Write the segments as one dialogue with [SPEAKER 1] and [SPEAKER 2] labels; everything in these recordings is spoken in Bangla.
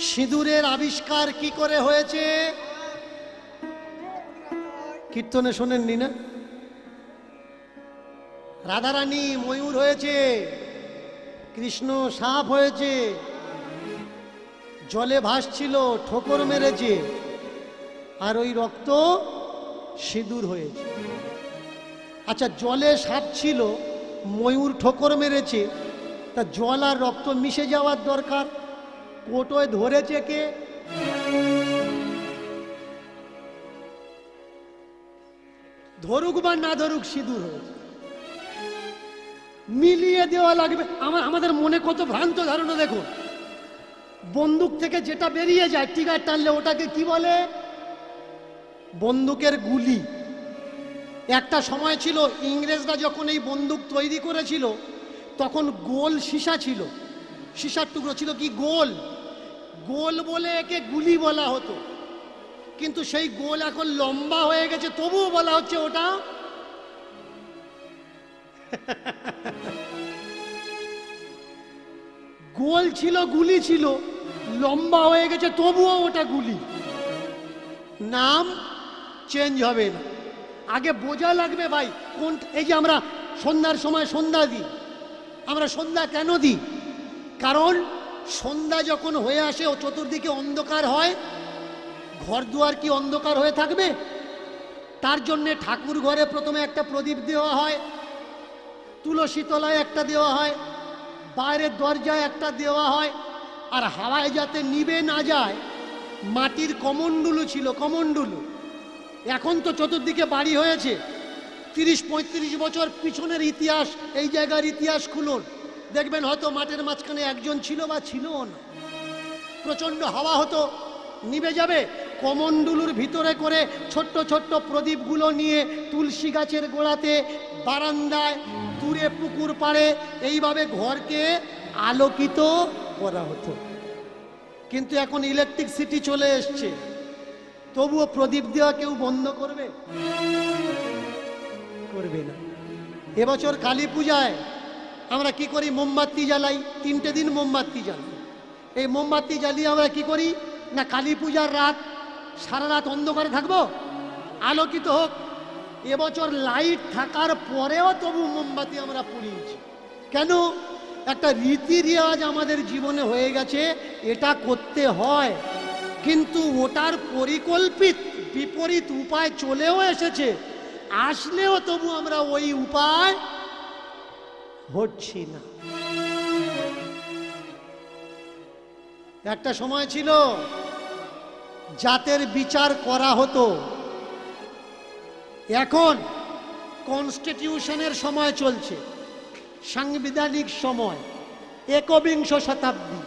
[SPEAKER 1] সিঁদুরের আবিষ্কার কি করে হয়েছে? কীর্তনে শোনেননি না? রাধারানী ময়ূর হয়েছে, কৃষ্ণ সাপ হয়েছে, জলে ভাসছিল, ঠোকর মেরেছে, আর ওই রক্ত সিঁদুর হয়েছে। আচ্ছা, জলে সাপ ছিল, ময়ূর ঠোকর মেরেছে, তা জল আর রক্ত মিশে যাওয়ার দরকার, কোটোয় ধরেছে কে? ধরুক বা না ধরুক, সিঁদুর হয়েছে। মিলিয়ে দেওয়া লাগবে। আমাদের মনে কত ভ্রান্ত ধারণা দেখুন। বন্দুক থেকে যেটা বেরিয়ে যায় টিকার টানলে ওটাকে কি বলে? বন্দুকের গুলি। একটা সময় ছিল, ইংরেজরা যখন এই বন্দুক তৈরি করেছিল তখন গোল সীসা ছিল, সীসার টুকরো ছিল কি গোল, গোল বলে একে গুলি বলা হতো। কিন্তু সেই গোল এখন লম্বা হয়ে গেছে, তবুও বলা হচ্ছে ওটা গোল ছিল, গুলি ছিল, লম্বা হয়ে গেছে, তবুও ওটা গুলি। নাম চেঞ্জ হবে না। আগে বোঝা লাগবে ভাই কোন। এই যে আমরা সন্ধ্যার সময় সন্ধ্যা দিই, আমরা সন্ধ্যা কেন দিই? কারণ সন্ধ্যা যখন হয়ে আসে ও চতুর্দিকে অন্ধকার হয়, ঘর দুয়ার কি অন্ধকার হয়ে থাকবে? তার জন্যে ঠাকুর ঘরে প্রথমে একটা প্রদীপ দেওয়া হয়, তুলসী তলায় একটা দেওয়া হয়, বাইরের দরজায় একটা দেওয়া হয়, আর হাওয়ায় যাতে নিভে না যায় মাটির কমণ্ডলু ছিল, কমণ্ডলু। এখন তো চতুর্দিকে বাড়ি হয়েছে। 30-35 বছর পিছনের ইতিহাস, এই জায়গার ইতিহাস খুলুন, দেখবেন হয়তো মাঠের মাঝখানে একজন ছিল বা ছিলও না। প্রচণ্ড হাওয়া হতো, নিভে যাবে। কমণ্ডলুর ভিতরে করে ছোট্ট ছোট্ট প্রদীপগুলো নিয়ে তুলসী গাছের গোড়াতে, বারান্দায়, দূরে পুকুর পাড়ে, এইভাবে ঘরকে আলোকিত করা হতো। কিন্তু এখন ইলেকট্রিসিটি চলে এসছে, তবুও প্রদীপ দেওয়া কেউ বন্ধ করবে? করবে না। এবছর কালী পূজায় আমরা কি করি? মোমবাতি জ্বালাই, 3টে দিন মোমবাতি জ্বালাই। এই মোমবাতি জ্বালিয়ে আমরা কি করি না, কালী পূজার রাত সারা রাত অন্ধকারে থাকবো, আলোকিত হোক। এবছর লাইট থাকার পরেও তবু মোমবাতি আমরা পুড়িয়েছি। কেন? একটা রীতি রেওয়াজ আমাদের জীবনে হয়ে গেছে, এটা করতে হয়। কিন্তু ওটার পরিকল্পিত বিপরীত উপায় চলেও এসেছে, আসলেও তবু আমরা ওই উপায় হচ্ছি না। একটা সময় ছিল জাতের বিচার করা হতো, এখন কনস্টিটিউশনের সময় চলছে, সাংবিধানিক সময়, 21 শতাব্দী।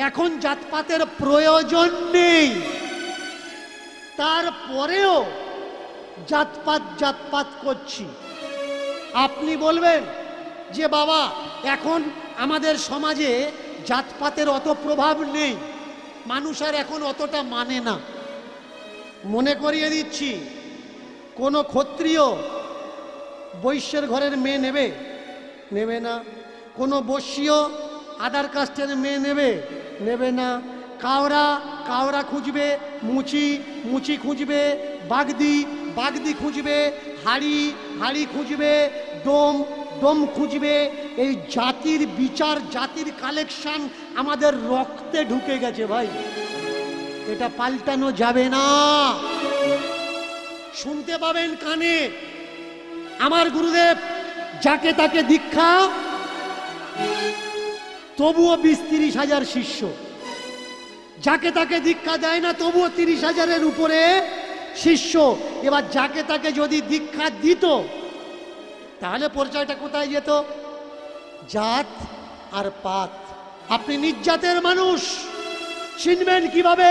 [SPEAKER 1] এখন জাতপাতের প্রয়োজন নেই, তারপরেও জাতপাত জাতপাত করছি। আপনি বলবেন যে বাবা এখন আমাদের সমাজে জাতপাতের অত প্রভাব নেই, মানুষ আর এখন অতটা মানে না। মনে করিয়ে দিচ্ছি, কোনো ক্ষত্রিয় বৈশ্যের ঘরের মেয়ে নেবে? নেবে না। কোনো বৈশ্যীয় আদার কাস্টের মেয়ে নেবে? নেবে না। কাওরা খুঁজবে, মুচি খুঁজবে, বাগদি খুঁজবে, হাড়ি খুঁজবে, ডোম খুঁজবে। এই জাতির বিচার, জাতির কালেকশন আমাদের রক্তে ঢুকে গেছে ভাই, এটা পাল্টানো যাবে না। শুনতে পাবেন কানে, আমার গুরুদেব যাকে তাকে দীক্ষা, তবুও 20-30 হাজার শিষ্য। যাকে তাকে দীক্ষা দেয় না, তবুও 30 হাজারের উপরে শিষ্য। এবার যাকে তাকে যদি দীক্ষা দিত, তাহলে পরিচয়টা কোথায় যেত? জাত আর পাত। আপনি নিজ জাতের মানুষ, চিনবেন কিভাবে?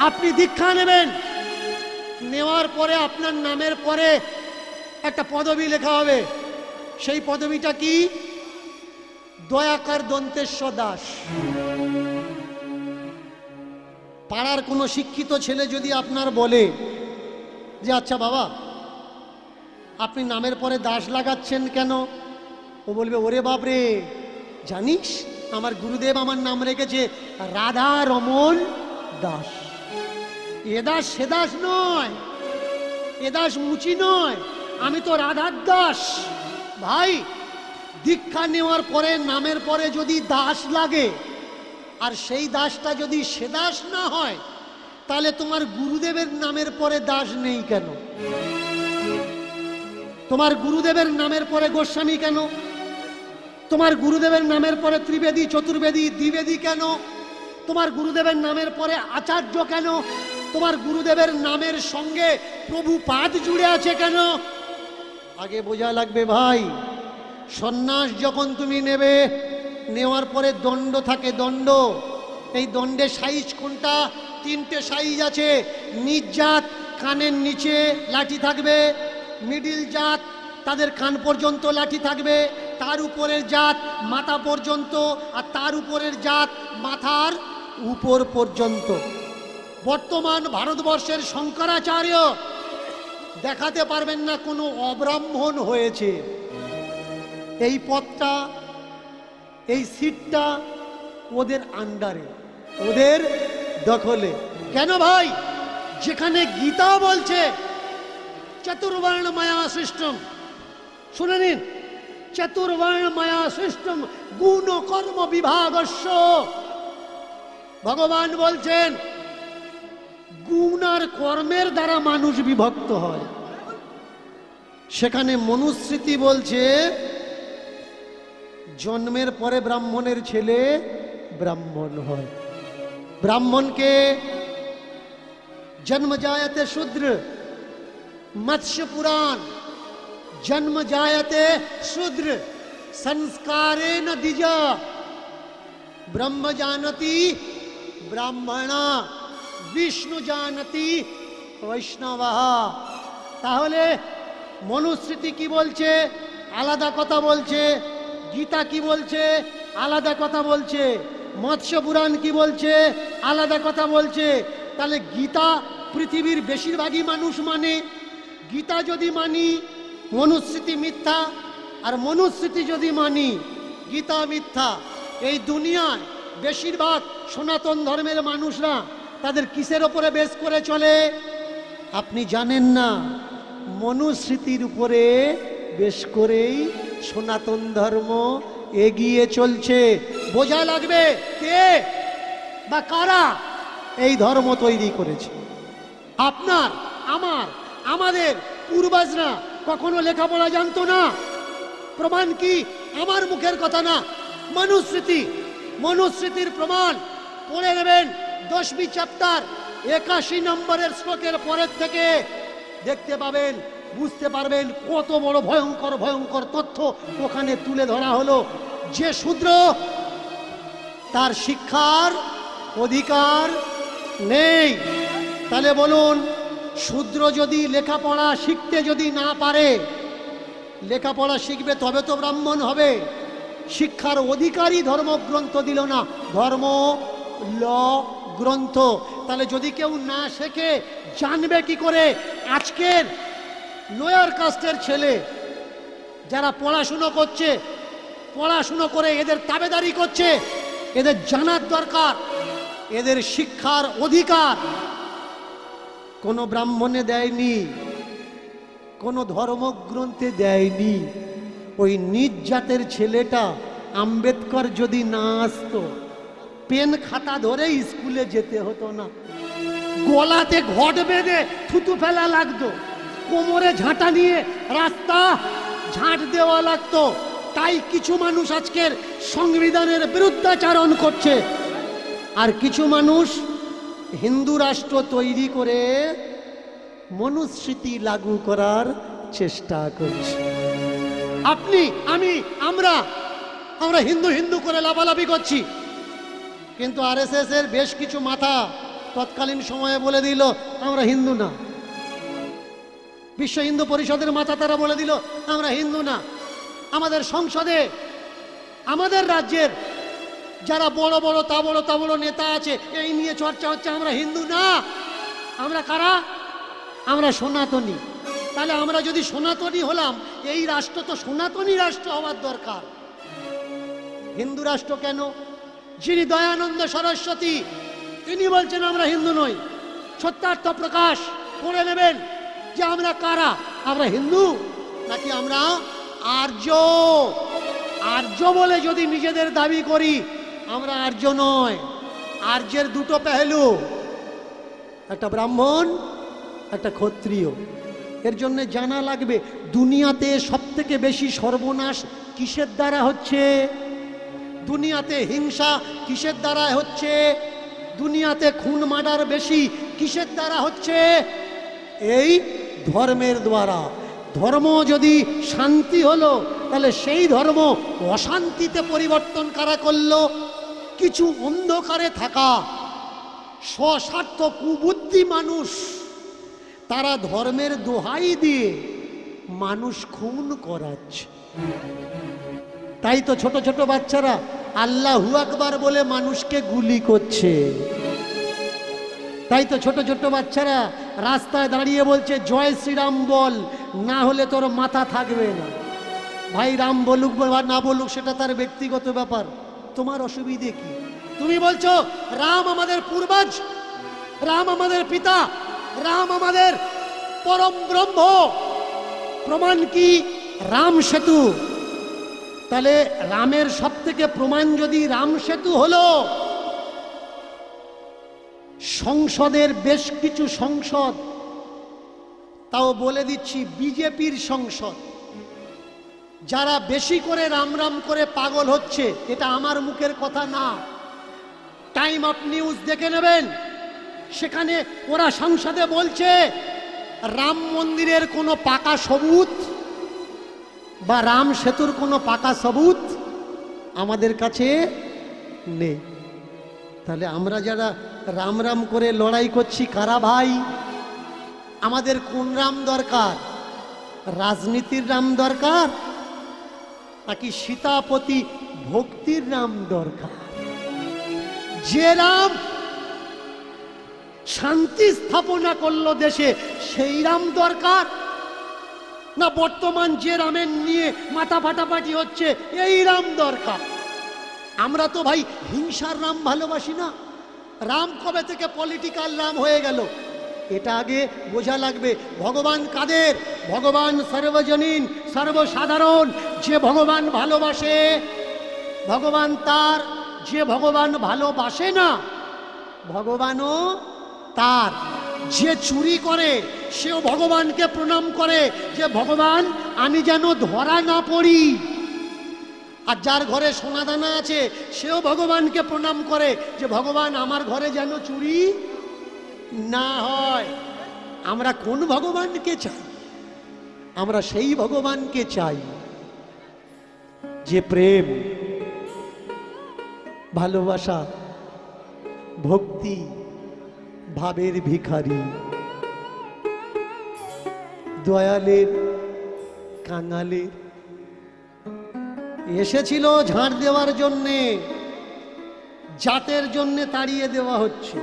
[SPEAKER 1] আপনি দীক্ষা নেবেন, নেওয়ার পরে আপনার নামের পরে একটা পদবি লেখা হবে। সেই পদবিটা কি? দয়াকর দন্তেশ্বর দাস। পাড়ার কোনো শিক্ষিত ছেলে যদি আপনার বলে যে আচ্ছা বাবা আপনি নামের পরে দাস লাগাচ্ছেন কেন? ও বলবে ওরে বাপরে, জানিস আমার গুরুদেব আমার নাম রেখেছে রাধা রমন দাস। এ দাস সে দাস নয়, এ দাস মুচি নয়, আমি তো রাধার দাস। ভাই, দীক্ষা নেওয়ার পরে নামের পরে যদি দাস লাগে, আর সেই দাসটা যদি সে দাস না হয়, তাহলে তোমার গুরুদেবের নামের পরে দাস নেই কেন? তোমার গুরুদেবের নামের পরে গোস্বামী কেন? তোমার গুরুদেবের নামের পরে ত্রিবেদী, চতুর্বেদী, দ্বিবেদী কেন? তোমার গুরুদেবের নামের পরে আচার্য কেন? তোমার গুরুদেবের নামের সঙ্গে প্রভুপাদ জুড়ে আছে কেন? আগে বোঝা লাগবে ভাই। সন্ন্যাস যখন তুমি নেবে, নেওয়ার পরে দণ্ড থাকে, দণ্ড। এই দণ্ডের সাইজ কোনটা? তিনটে সাইজ আছে। নিজ জাত কানের নিচে লাঠি থাকবে, মিডিল জাত তাদের কান পর্যন্ত লাঠি থাকবে, তার উপরের জাত মাথা পর্যন্ত, আর তার উপরের জাত মাথার উপর পর্যন্ত। বর্তমান ভারতবর্ষের শঙ্করাচার্য দেখাতে পারবেন না কোনো অব্রাহ্মণ হয়েছে। এই পদটা, এই সিটটা ওদের আন্ডারে, ওদের দখলে। কেন ভাই? যেখানে গীতা বলছে চতুর্বর্ণ মায়া সৃষ্টম, শুনে নিন, চতুর্বর্ণ মায়া সৃষ্টম গুণ কর্ম বিভাগস্য। ভগবান বলছেন গুণ আর কর্মের দ্বারা মানুষ বিভক্ত হয়। সেখানে মনুস্মৃতি বলছে জন্মের পরে ব্রাহ্মণের ছেলে ব্রাহ্মণ হয়। ব্রাহ্মণকে জন্ম জায়তে শূদ্র, মৎস্য পুরাণ জন্ম জায়তে শূদ্র সংস্কারেণ দ্বিজ ব্রহ্ম জানতি ব্রাহ্মণা বিষ্ণু জানতি বৈষ্ণবः। তাহলে মনুস্মৃতি কি বলছে? আলাদা কথা বলছে। গীতা কি বলছে? আলাদা কথা বলছে। মৎস্য পুরাণ কি বলছে? আলাদা কথা বলছে। তাহলে গীতা পৃথিবীর বেশিরভাগই মানুষ মানে। গীতা যদি মানি, মনুস্মৃতি মিথ্যা, আর মনুস্মৃতি যদি মানি, গীতা মিথ্যা। এই দুনিয়ায় বেশিরভাগ সনাতন ধর্মের মানুষরা তাদের কিসের ওপরে বেস করে চলে? আপনি জানেন না, মনুস্মৃতির উপরে বেশ করেই সনাতন ধর্ম এগিয়ে চলছে। বোঝা লাগবে কে বা কারা এই ধর্ম তৈরি করেছে। আপনার, আমার, আমাদের পূর্বজরা কখনো লেখাপড়া জানতো না। প্রমাণ কি? আমার মুখের কথা না, মনুস্মৃতি। মনুস্মৃতির প্রমাণ পড়ে নেবেন 10वीं চ্যাপ্টার 81 নম্বরের শ্লোকের পরের থেকে দেখতে পাবেন, বুঝতে পারবেন কত বড় ভয়ঙ্কর ভয়ঙ্কর তথ্য ওখানে তুলে ধরা হলো। যে শূদ্র, তার শিক্ষার অধিকার নেই। তাহলে বলুন, শূদ্র যদি লেখাপড়া শিখতে যদি না পারে, লেখাপড়া শিখবে তবে তো ব্রাহ্মণ হবে। শিক্ষার অধিকারী ধর্মগ্রন্থ দিল না, ধর্ম ল গ্রন্থ। তাহলে যদি কেউ না শেখে, জানবে কি করে? আজকের লোয়ার কাস্টের ছেলে যারা পড়াশুনো করছে, পড়াশুনো করে এদের তাবেদারি করছে, এদের জানার দরকার এদের শিক্ষার অধিকার কোনো ব্রাহ্মণে দেয়নি, কোনো ধর্মগ্রন্থে দেয়নি। ওই নিজ জাতের ছেলেটা আম্বেদকর যদি না আসতো, পেন খাতা ধরে স্কুলে যেতে হতো না, গলাতে ঘট বেঁধে থুতু ফেলা লাগতো, কোমরে ঝাঁটা নিয়ে রাস্তা ঝাঁট দেওয়া লাগতো। তাই কিছু মানুষ আজকের সংবিধানের বিরুদ্ধাচারণ করছে, আর কিছু মানুষ হিন্দু রাষ্ট্র তৈরি করে মনুস্মৃতি লাগু করার চেষ্টা করছে। আপনি, আমি, আমরা হিন্দু হিন্দু করে লাফালাফি করছি, কিন্তু আরএসএস এর বেশ কিছু মাথা তৎকালীন সময়ে বলে দিল আমরা হিন্দু না। বিশ্ব হিন্দু পরিষদের মাথা তারা বলে দিল আমরা হিন্দু না। আমাদের সংসদে, আমাদের রাজ্যের যারা বড় বড় তাবড় নেতা আছে, এই নিয়ে চর্চা হচ্ছে আমরা হিন্দু না। আমরা কারা? আমরা সনাতনী। তাহলে আমরা যদি সনাতনী হলাম, এই রাষ্ট্র তো সনাতনী রাষ্ট্র হওয়ার দরকার। হিন্দু রাষ্ট্র কেন? যিনি দয়ানন্দ সরস্বতী তিনি বলছেন আমরা হিন্দু নই। সত্যার্থ প্রকাশ করে নেবেন যে আমরা কারা, আমরা হিন্দু নাকি আমরা আর্য। আর্য বলে যদি নিজেদের দাবি করি, আমরা আর্য নয়। আর্যের দুটো পেহলু, একটা ব্রাহ্মণ একটা ক্ষত্রিয়। এর জন্য জানা লাগবে দুনিয়াতে সব থেকে বেশি সর্বনাশ কিসের দ্বারা হচ্ছে, দুনিয়াতে হিংসা কিসের দ্বারা হচ্ছে, দুনিয়াতে খুন মার্ডার বেশি কিসের দ্বারা হচ্ছে, এই ধর্মের দ্বারা। ধর্ম যদি শান্তি হলো, তাহলে সেই ধর্ম অশান্তিতে পরিবর্তন কারা করলো? কিছু অন্ধকারে থাকা স্বস্বার্থ কুবুদ্ধি মানুষ, তারা ধর্মের দোহাই দিয়ে মানুষ খুন করাচ্ছে। তাই তো ছোট ছোট বাচ্চারা আল্লাহু আকবার বলে মানুষকে গুলি করছে। তাই তো ছোট ছোট বাচ্চারা রাস্তায় দাঁড়িয়ে বলছে জয় শ্রীরাম বল, না হলে তোর মাথা থাকবে না। ভাই রাম বলুক বা না বলুক সেটা তার ব্যক্তিগত ব্যাপার, তোমার অসুবিধে কি? তুমি বলছো রাম আমাদের পূর্বজ, রাম আমাদের পিতা, রাম আমাদের পরম ব্রহ্ম। প্রমাণ কি? রাম সেতু। তাহলে রামের সব থেকে প্রমাণ যদি রাম সেতু হলো, সংসদের বেশ কিছু সংসদ, তাও বলে দিচ্ছি বিজেপির সংসদ, যারা বেশি করে রাম রাম করে পাগল হচ্ছে, এটা আমার মুখের কথা না, টাইম অফ নিউজ দেখে নেবেন। সেখানে ওরা সংসদে বলছে রাম মন্দিরের কোনো পাকা সবুত বা রাম সেতুর কোনো পাকা সবুত আমাদের কাছে নেই। তাহলে আমরা যারা রাম রাম করে লড়াই করছি কারা ভাই? আমাদের কোন রাম দরকার? রাজনীতির রাম দরকার নাকি সীতাপতি ভক্তির রাম দরকার? যে রাম শান্তি স্থাপনা করলো দেশে, সেই রাম দরকার না বর্তমান যে রামের নিয়ে মাথা ফাটাফাটি হচ্ছে এই রাম দরকার? আমরা তো ভাই হিংসার রাম ভালোবাসি না। রাম কবে থেকে পলিটিক্যাল রাম হয়ে গেল? এটা আগে বোঝা লাগবে। ভগবান কাদের? ভগবান সর্বজনীন, সর্বসাধারণ। যে ভগবান ভালোবাসে ভগবান তার, যে ভগবান ভালোবাসে না ভগবানও তার। যে চুরি করে সেও ভগবানকে প্রণাম করে যে ভগবান আমি যেন ধরা না পড়ি। আর যার ঘরে সোনাদানা আছে সেও ভগবানকে প্রণাম করে যে ভগবান আমার ঘরে যেন চুরি না হয়। আমরা কোন ভগবানকে চাই? আমরা সেই ভগবানকে চাই যে প্রেম, ভালোবাসা, ভক্তি, ভাবের ভিখারি, দয়ালের, কাঙালের। এসেছিল ঝাড় দেওয়ার জন্যে, জাতের জন্যে তাড়িয়ে দেওয়া হচ্ছে।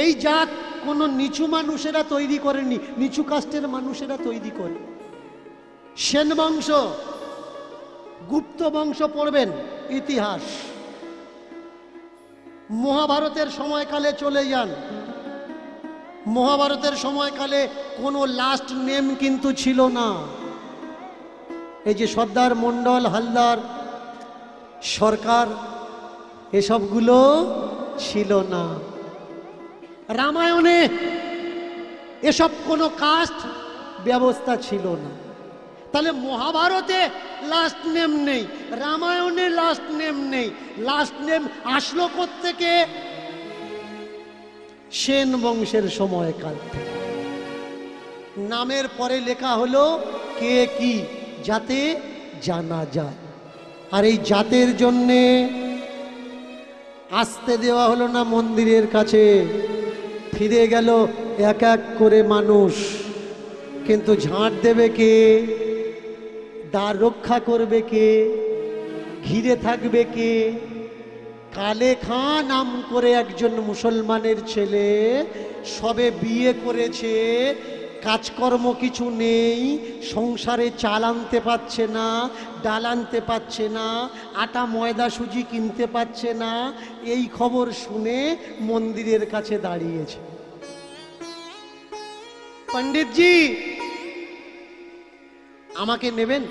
[SPEAKER 1] এই জাত কোনো নিচু মানুষেরা তৈরি করেনি, নিচু কাস্টের মানুষেরা তৈরি করে। সেন বংশ, গুপ্ত বংশ পড়বেন ইতিহাস, মহাভারতের সময়কালে চলে যান। মহাভারতের সময়কালে কোনো লাস্ট নেম কিন্তু ছিল না। এই যে সর্দার, মন্ডল, হালদার, সরকার, এসবগুলো ছিল না। রামায়ণে এসব কোনো কাস্ট ব্যবস্থা ছিল না। তাহলে মহাভারতে লাস্ট নেম নেই, রামায়ণে লাস্ট নেম নেই। লাস্ট নেম আসলো কোত্থেকে? সেন বংশের সময়কাল থেকে। নামের পরে লেখা হলো কে কি, যাতে জানা যায়। আর এই জাতের জন্যে আসতে দেওয়া হলো না মন্দিরের কাছে। ফিরে গেল এক এক করে মানুষ। কিন্তু ঝাঁট দেবে কে? দ্বার রক্ষা করবে কে? ঘিরে থাকবে কে? কালে খাঁ নাম করে একজন মুসলমানের ছেলে সবে বিয়ে করেছে, কাজকর্ম কিছু নেই, সংসারে চাল আনতে পারছে না, ডাল আনতে পারছে না, আটা ময়দা সুজি কিনতে পারছে না, এই খবর শুনে মন্দিরের কাছে দাঁড়িয়েছে। পণ্ডিতজি, আমাকে নেবেন?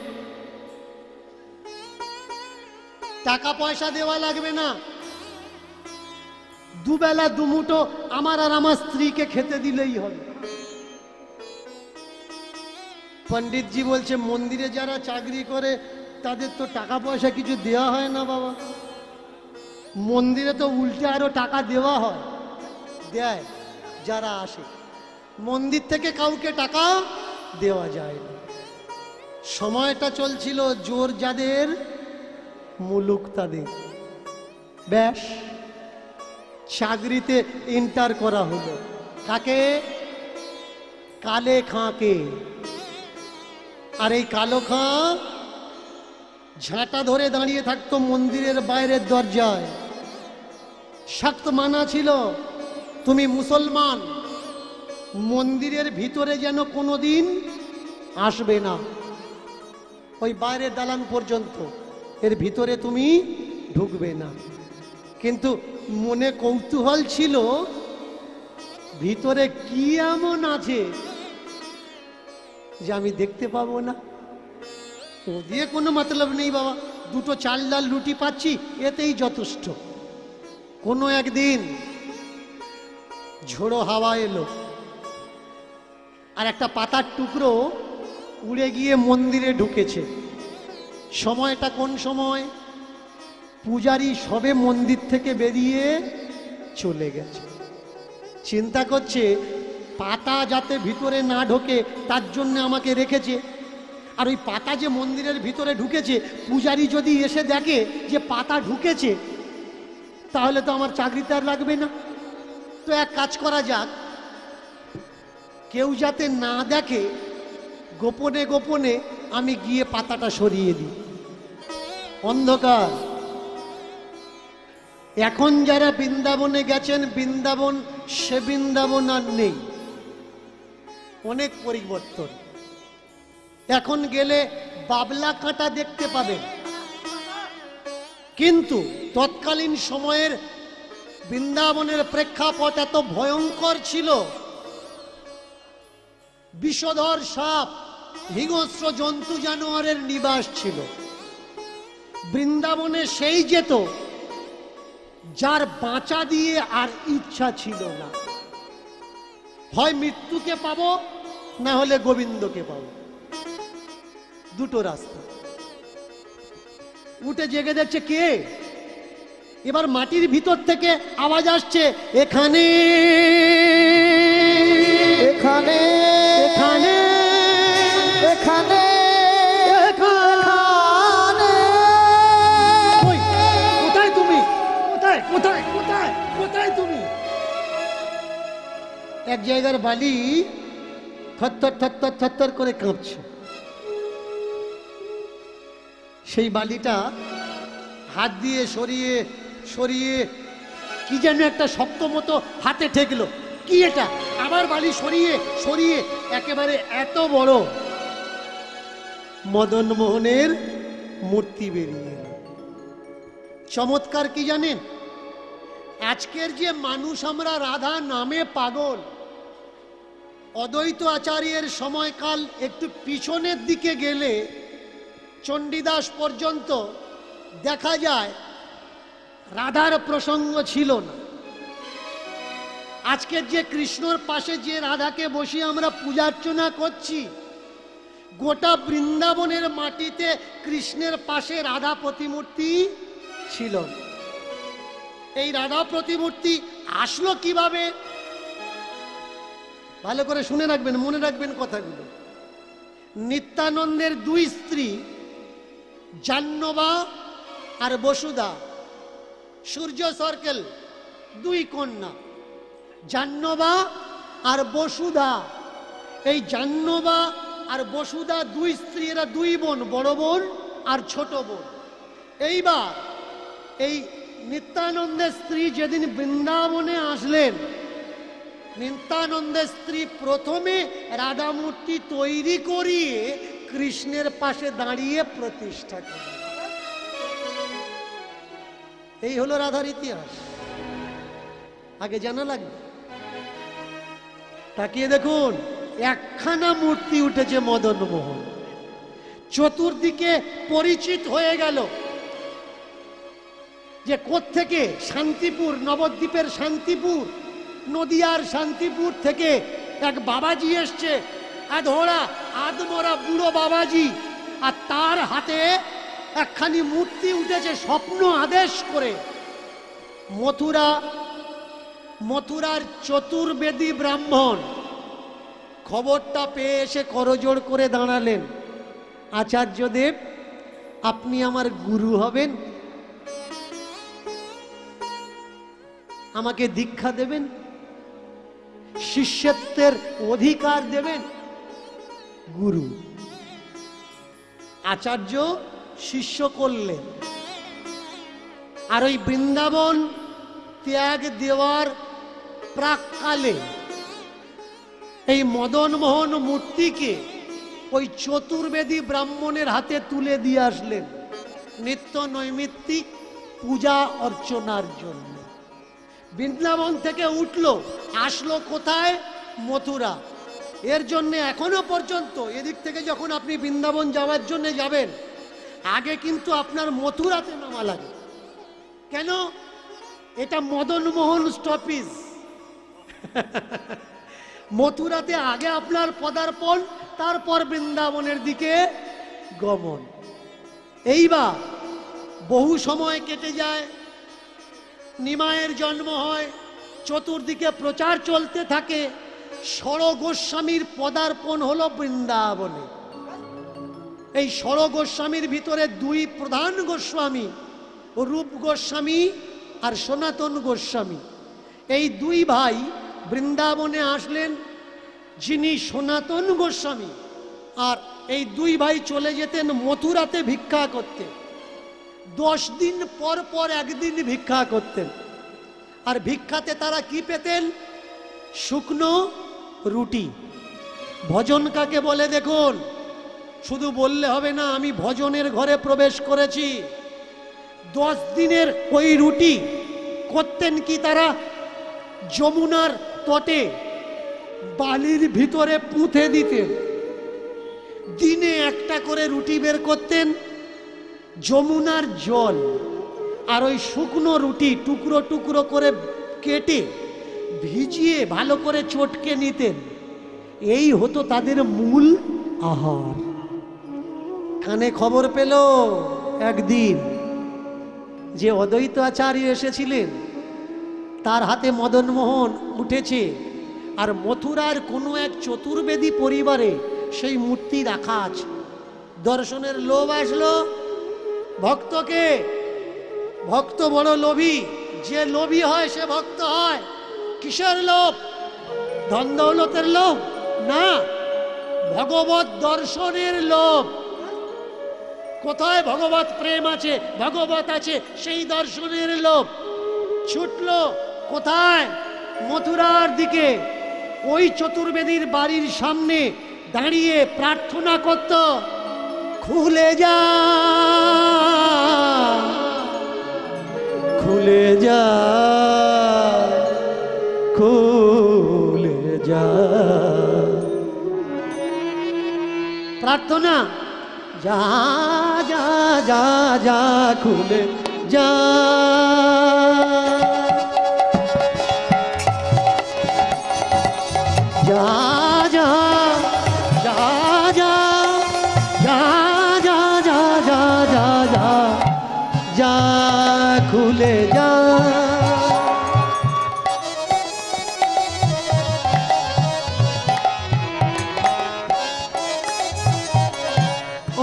[SPEAKER 1] টাকা পয়সা দেওয়া লাগবে না, দুবেলা দুমুঠো আমার আর আমার স্ত্রীকে খেতে দিলেই হবে। পণ্ডিতজি বলছে, মন্দিরে যারা চাকরি করে তাদের তো টাকা পয়সা কিছু দেওয়া হয় না বাবা, মন্দিরে তো উল্টে আরো টাকা দেওয়া হয়, দেয় যারা আসে, মন্দির থেকে কাউকে টাকা দেওয়া যায় না। সময়টা চলছিল জোর যাদের মুলুক তাদের, ব্যাস চাকরিতে এন্টার করা হলো। কাকে? কালে খাঁকে। আর এই কালো খাঁ ঝাঁটা ধরে দাঁড়িয়ে থাকতো মন্দিরের বাইরের দরজায়। শক্ত মানা ছিল, তুমি মুসলমান, মন্দিরের ভিতরে যেন কোনোদিন আসবে না, ওই বাইরের দালান পর্যন্ত, এর ভিতরে তুমি ঢুকবে না। কিন্তু মনে কৌতূহল ছিল, ভিতরে কি এমন আছে যে আমি দেখতে পাবো না? ও দিয়ে কোনো মতলব নেই বাবা, দুটো চাল ডাল রুটি পাচ্ছি, এতেই যথেষ্ট। কোনো একদিন ঝোড়ো হাওয়া এলো, আর একটা পাতার টুকরো উড়ে গিয়ে মন্দিরে ঢুকেছে। সময়টা কোন সময়? পূজারী সবে মন্দির থেকে বেরিয়ে চলে গেছে। চিন্তা করছে, পাতা যাতে ভিতরে না ঢোকে তার জন্য আমাকে রেখেছে, আর ওই পাতা যে মন্দিরের ভিতরে ঢুকেছে, পূজারী যদি এসে দেখে যে পাতা ঢুকেছে, তাহলে তো আমার চাকরিতে আর লাগবে না। তো এক কাজ করা যাক, কেউ যাতে না দেখে, গোপনে গোপনে আমি গিয়ে পাতাটা সরিয়ে দিই। অন্ধকার। এখন যারা বৃন্দাবনে গেছেন, বৃন্দাবন সে বৃন্দাবন আর নেই, অনেক পরিবর্তন। এখন গেলে বাবলা কাঁটা দেখতে পাবেন, কিন্তু তৎকালীন সময়ের বৃন্দাবনের প্রেক্ষাপট এত ভয়ঙ্কর ছিল, বিষধর সাপ, হিংস্র জন্তু জানোয়ারের নিবাস ছিল। বৃন্দাবনে সেই যেত যার বাঁচা দিয়ে আর ইচ্ছা ছিল না, হয় মৃত্যুকে পাবো, না হলে গোবিন্দকে পাবো, দুটো রাস্তা। উঠে জেগে যাচ্ছে কে? এবার মাটির ভিতর থেকে আওয়াজ আসছে, এখানে এখানে এখানে এখানে কোথায় তুমি? কোথায় কোথায় কোথায় কোথায় তুমি? এক জায়গার বালি থরথর থরথর থরথর করে কাঁপছে। সেই বালিটা হাত দিয়ে সরিয়ে সরিয়ে কি যেন একটা শক্ত মতো হাতে ঠেকলো। কি এটা? আবার বালি সরিয়ে সরিয়ে একেবারে এত বড় মদন মোহনের মূর্তি বেরিয়ে এলো। চমৎকার কি জানেন? আজকের যে মানুষ আমরা রাধা নামে পাগল, অদ্বৈত আচার্যের সময়কাল একটু পিছনের দিকে গেলে চণ্ডীদাস পর্যন্ত দেখা যায় রাধার প্রসঙ্গ ছিল না। আজকের যে কৃষ্ণর পাশে যে রাধাকে বসিয়ে আমরা পূজার্চনা করছি, গোটা বৃন্দাবনের মাটিতে কৃষ্ণের পাশে রাধা প্রতিমূর্তি ছিল। এই রাধা প্রতিমূর্তি আসলো কিভাবে? ভালো করে শুনে রাখবেন, মনে রাখবেন কথাগুলো। নিত্যানন্দের দুই স্ত্রী জাহ্নবা আর বসুধা, সূর্য সার্কেল, দুই কন্যা জাহ্নবা আর বসুধা। এই জাহ্নবা আর বসুধা দুই স্ত্রী, এরা দুই বোন, বড় বোন আর ছোট বোন। এইবার এই নিত্যানন্দের স্ত্রী যেদিন বৃন্দাবনে আসলেন, নিত্যানন্দের স্ত্রী প্রথমে রাধা মূর্তি তৈরি করিয়ে কৃষ্ণের পাশে দাঁড়িয়ে প্রতিষ্ঠা করে। এই হলো রাধার ইতিহাস, আগে জানা লাগবে। তাকিয়ে দেখুন, একখানা মূর্তি উঠেছে মদন মোহন, চতুর্দিকে পরিচিত হয়ে গেল যে কোত্থেকে, শান্তিপুর, নবদ্বীপের শান্তিপুর, নদিয়ার শান্তিপুর থেকে এক বাবাজি এসছে, আধোড়া আদমরা বুড়ো বাবাজি, আর তার হাতে একখানি মূর্তি উঠেছে স্বপ্ন আদেশ করে। মথুরার চতুর্বেদী ব্রাহ্মণ খবরটা পেয়ে এসে করজোড় করে দাঁড়ালেন, আচার্যদেব আপনি আমার গুরু হবেন, আমাকে দীক্ষা দেবেন, শিষ্যত্বের অধিকার দেবেন। গুরু আচার্য শিষ্য করলেন। আর ওই বৃন্দাবন ত্যাগ দেওয়ার প্রাককালে এই মদন মোহন মূর্তিকে ওই চতুর্বেদী ব্রাহ্মণের হাতে তুলে দিয়ে আসলেন নিত্য নৈমিত্তিক পূজা অর্চনার জন্য। বৃন্দাবন থেকে উঠলো, আসলো কোথায়? মথুরা। এর জন্য এখনো পর্যন্ত এদিক থেকে যখন আপনি বৃন্দাবন যাওয়ার জন্য যাবেন, আগে কিন্তু আপনার মথুরাতে নামা লাগে। কেন? এটা মদন মোহন স্টপেজ। মথুরাতে আগে আপনার পদার্পণ, তারপর বৃন্দাবনের দিকে গমন। এইবার বহু সময় কেটে যায়, নিমায়ের জন্ম হয়, চতুর্দিকে প্রচার চলতে থাকে, ষড় গোস্বামীর পদার্পণ হলো বৃন্দাবনে। এই ষড় গোস্বামীর ভিতরে দুই প্রধান গোস্বামী, রূপ গোস্বামী আর সনাতন গোস্বামী, এই দুই ভাই বৃন্দাবনে আসলেন। যিনি সনাতন গোস্বামী, আর এই দুই ভাই চলে যেতেন মথুরাতে ভিক্ষা করতে। 10 দিন পর পর একদিন ভিক্ষা করতেন। আর ভিক্ষাতে তারা কি পেতেন? শুকনো রুটি। ভজন কাকে বলে দেখুন, শুধু বললে হবে না আমি ভজনের ঘরে প্রবেশ করেছি। 10 দিনের ওই রুটি করতেন কি তারা? যমুনার তটে বালির ভিতরে পুঁতে দিতেন। দিনে একটা করে রুটি বের করতেন, যমুনার জল আর ওই শুকনো রুটি টুকরো টুকরো করে কেটে ভিজিয়ে ভালো করে চটকে নিতেন। এই হতো তাদের মূল আহার। কানে খবর পেল একদিন যে অদ্বৈত আচার্য এসেছিলেন, তার হাতে মদন মোহন উঠেছে, আর মথুরার কোনো এক চতুর্বেদী পরিবারে সেই মূর্তি রাখা আছে। দর্শনের লোভ আসলো ভক্তকে। ভক্ত বড় লোভী, যে লোভী হয় সে ভক্ত হয়। কিসের লোভ? ধন দৌলতের লোভ না, ভগবত দর্শনের লোভ। কোথায় ভগবত প্রেম আছে, ভগবত আছে, সেই দর্শনের লোভ। ছুটলো কোথায়? মথুরার দিকে। ওই চতুর্বেদীর বাড়ির সামনে দাঁড়িয়ে প্রার্থনা করত, খুলে যা, খুলে যা, খুলে যা। প্রার্থনা, যা যা যা যা, খুলে যা। যা যা যা যা যা যা যা যা যা যা যা, খুলে যা।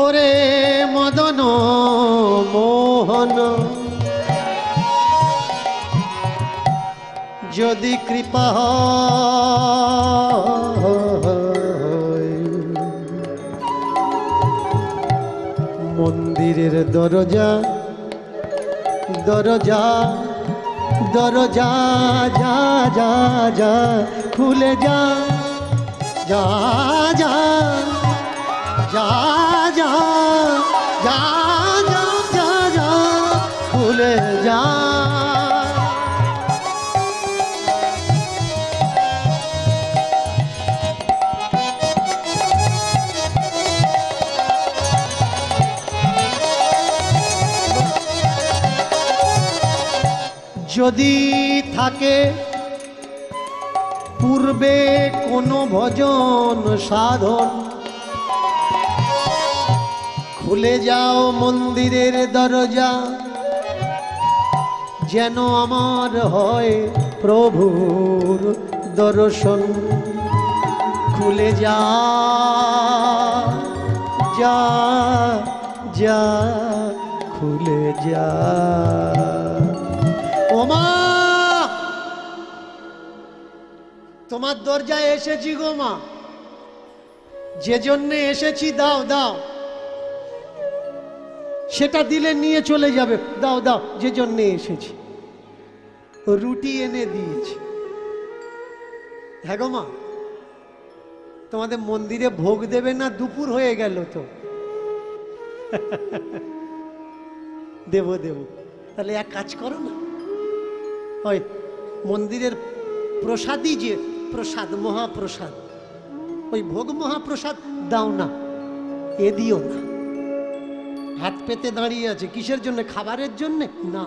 [SPEAKER 1] ওরে মদন মোহন, যদি কৃপা হয়, মন্দিরের দরজা দরজা দরজা যা যা যা খুলে যা, যা যা যা যা যা যা যা যা খুলে যা। যদি থাকে পূর্বে কোনো ভজন সাধন, খুলে যাও মন্দিরের দরজা, যেন আমার হয় প্রভুর দর্শন। খুলে যা যা যা খুলে যা। ওমা তোমার দরজায় এসেছি গো মা, যে জন্য এসেছি দাও দাও, সেটা দিলে নিয়ে চলে যাবে। দাও দাও, যে জন্য এসেছি। রুটি এনে দিয়েছি। হ্যাঁ গো মা, তোমাদের মন্দিরে ভোগ দেবে না? দুপুর হয়ে গেল তো। দেব দেব। তাহলে এক কাজ করো না, ওই মন্দিরের প্রসাদই যে প্রসাদ, মহাপ্রসাদ, ওই ভোগ মহাপ্রসাদ দাও না, এ দিও না। হাত পেতে দাঁড়িয়ে আছে কিসের জন্য? খাবারের জন্য না।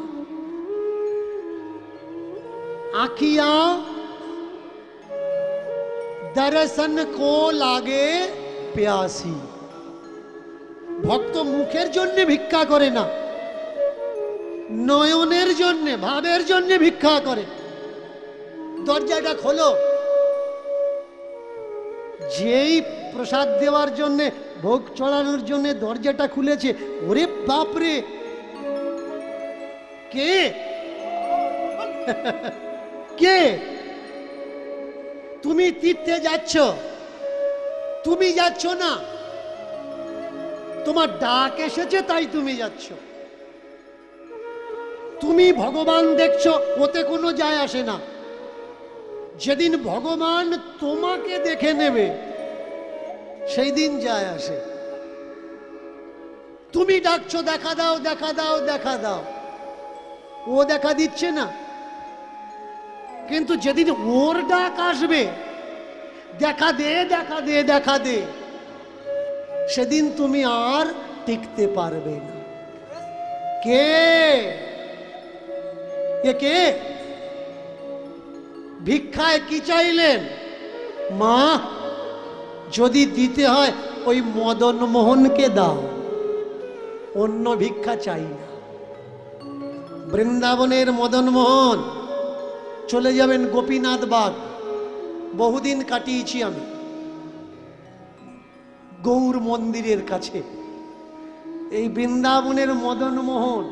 [SPEAKER 1] আখিয়া দর্শন কো লাগে প্যাসি। ভক্ত মুখের জন্য ভিক্ষা করে না, নয়নের জন্য, ভাবের জন্য ভিক্ষা করে। দরজাটা খোলো। যেই প্রসাদ দেওয়ার জন্য, ভোগ চড়ানোর জন্য দরজাটা খুলেছে, ওরে বাপরে, কে কে? তুমি তীর্থে যাচ্ছ, তুমি যাচ্ছ না, তোমার ডাক এসেছে তাই তুমি যাচ্ছ। তুমি ভগবান দেখছো, ওতে কোনো যায় আসে না। যেদিন ভগবান তোমাকে দেখে নেবে সেই দিন যায় আসে। তুমি ডাকছো দেখা দাও দেখা দাও দেখা দাও, ও দেখা দিচ্ছে না। কিন্তু যেদিন ওর ডাক আসবে, দেখা দে দেখা দে দেখা দে, সেদিন তুমি আর টিকতে পারবে না। কে এ কে? ভিক্ষায় কি চাইলেন? মা, যদি দিতে হয় ওই মদন মোহনকে দাও, অন্য ভিক্ষা চাই না। বৃন্দাবনের মদন মোহন চলে যাবেন গোপীনাথ বাগ, বহুদিন কাটিয়েছি আমি গৌর মন্দিরের কাছে। এই বৃন্দাবনের মদন মোহন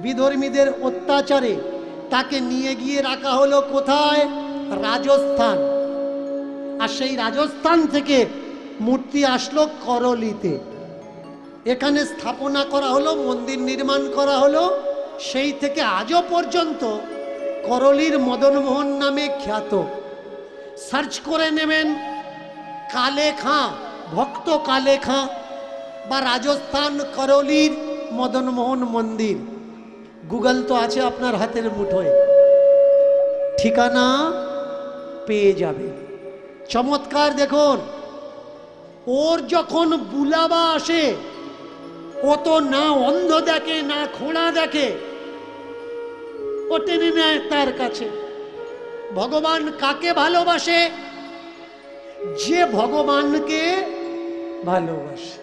[SPEAKER 1] বিধর্মীদের অত্যাচারে তাকে নিয়ে গিয়ে রাখা হলো কোথায়? রাজস্থান। আর সেই রাজস্থান থেকে মূর্তি আসলো করলিতে, এখানে স্থাপনা করা হলো, মন্দির নির্মাণ করা হলো। সেই থেকে আজও পর্যন্ত করলির মদনমোহন নামে খ্যাত। সার্চ করে নেবেন কালে খাঁ, ভক্ত কালে খাঁ বা রাজস্থান করলির মদনমোহন মন্দির, গুগল তো আছে আপনার হাতের মুঠোয়, ঠিকানা পেয়ে যাবে। চমৎকার দেখুন, ওর যখন বুলাবা আসে, ও তো না অন্ধ দেখে না খোঁড়া দেখে, ও টেনে নেয় তার কাছে। ভগবান কাকে ভালোবাসে? যে ভগবানকে ভালোবাসে।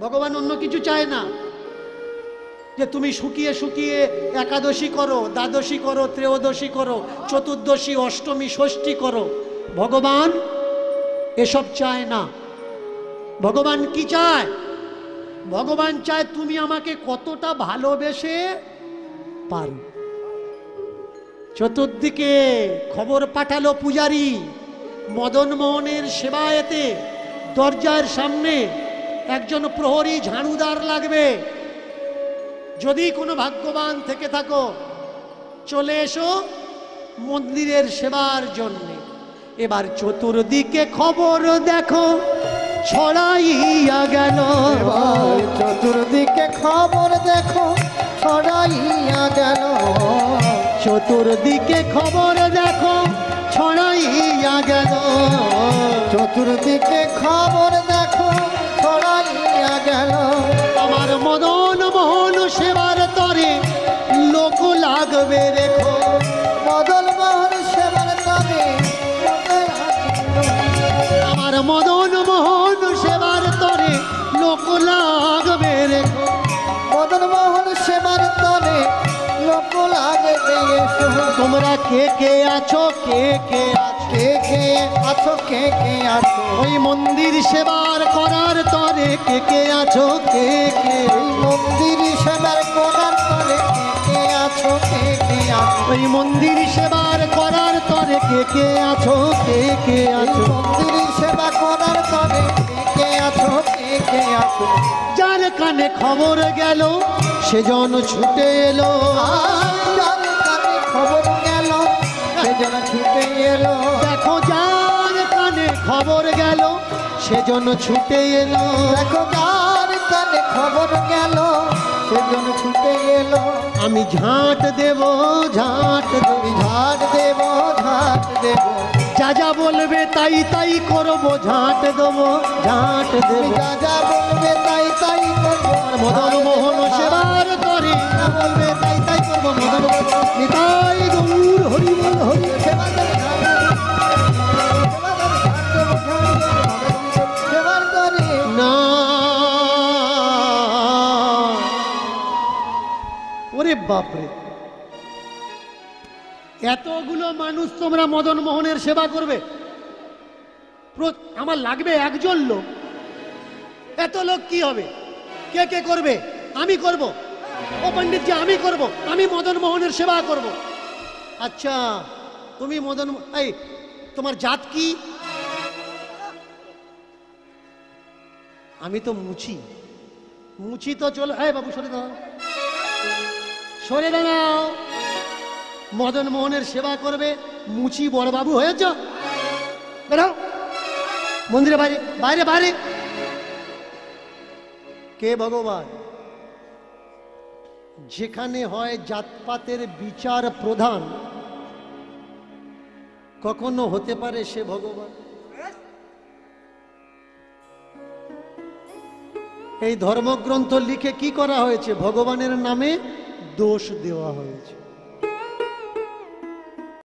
[SPEAKER 1] ভগবান অন্য কিছু চায় না যে তুমি শুকিয়ে শুকিয়ে একাদশী করো, দ্বাদশী করো, ত্রয়োদশী করো, চতুর্দশী, অষ্টমী, ষষ্ঠী করো। ভগবান এসব চায় না। ভগবান কি চায়? ভগবান চায় তুমি আমাকে কতটা ভালোবেসে পারো। চতুর্দিকে খবর পাঠালো পূজারী, মদন মোহনের সেবায়েতে দরজার সামনে একজন প্রহরী ঝাড়ুদার লাগবে। যদি কোনো ভাগ্যবান থেকে থাকো চলে এসো মন্দিরের সেবার জন্য। এবার চতুর্দিকে খবর দেখো ছড়াইয়া গেল,
[SPEAKER 2] এবার চতুর্দিকে খবর দেখো ছড়াইয়া গেল,
[SPEAKER 1] চতুর্দিকে খবর দেখো ছড়াইয়া গেল,
[SPEAKER 2] চতুর্দিকে খবর দেখো ছড়াইয়া গেল।
[SPEAKER 1] আমার মদন মোহন সেবার তরে লোক লাগবে রেখো,
[SPEAKER 2] মদন মোহন সেবার তবে
[SPEAKER 1] আমার মদন মোহন সেবার তরে লোক লাগবে রেখো,
[SPEAKER 2] মদন মোহন সেবার তবে লোক লাগবে এসো।
[SPEAKER 1] তোমরা কে কে আছো, কে কে আছো,
[SPEAKER 2] কে কে আছো, কে কে আছো,
[SPEAKER 1] ওই মন্দির সেবার করার তরে কে কে আছো, কে কে,
[SPEAKER 2] ওই মন্দির সেবার করার তলে কে কে আছো, কে কে আছো,
[SPEAKER 1] ওই মন্দির সেবার করার তরে কে কে আছো, কে কে
[SPEAKER 2] ওই
[SPEAKER 1] আছো,
[SPEAKER 2] মন্দির সেবা করার তলে কে কে আছো, কে কে আছো।
[SPEAKER 1] যার কানে খবর গেল সেজন ছুটে এলো,
[SPEAKER 2] যার কানে খবর গেল সেজন ছুটে এলো,
[SPEAKER 1] দেখো যার কানে খবর গেল সেজন ছুটে এলো,
[SPEAKER 2] দেখো যার কানে খবর গেল সেজন ছুটে এলো।
[SPEAKER 1] আমি ঝাঁট দেব, ঝাঁট দেব,
[SPEAKER 2] আমি ঝাড় দেব, ঝাড় দেব,
[SPEAKER 1] যা যা বলবে তাই তাই করবো, ঝাঁট দেবো, ঝাঁট
[SPEAKER 2] তুমি
[SPEAKER 1] দেব।
[SPEAKER 2] যা যা বলবে তাই তাই করবো।
[SPEAKER 1] মদন মোহন সেবার তরে
[SPEAKER 2] যা বলবে তাই তাই করবো। মদন মোহন
[SPEAKER 1] নিতাই গৌর হরি বল হরি।
[SPEAKER 2] সেবার তরে ঝাড় দেব, সেবার তরে
[SPEAKER 1] না ওরে বাপরে, এতগুলো মানুষ তোমরা মদন মোহনের সেবা করবে? আমার লাগবে একজন লোক, এত লোক কি হবে? কে কে করবে? আমি করব। ও পণ্ডিতজি আমি করব, আমি মদন মোহনের সেবা করব। আচ্ছা তুমি মদন, এই তোমার জাত কি? আমি তো মুচি, মুচি তো চলো, এই বাবু সরে দাও, সরে দাঁড়াও। মদন মোহনের সেবা করবে, মুচি বড়বাবু হয়েছ? বেরাও মন্দিরে বাইরে, বাইরে বাইরে। কে ভগবান? যেখানে হয় জাতপাতের বিচার প্রধান, কখনো হতে পারে সে ভগবান? এই ধর্মগ্রন্থ লিখে কি করা হয়েছে? ভগবানের নামে দোষ দেওয়া হয়েছে।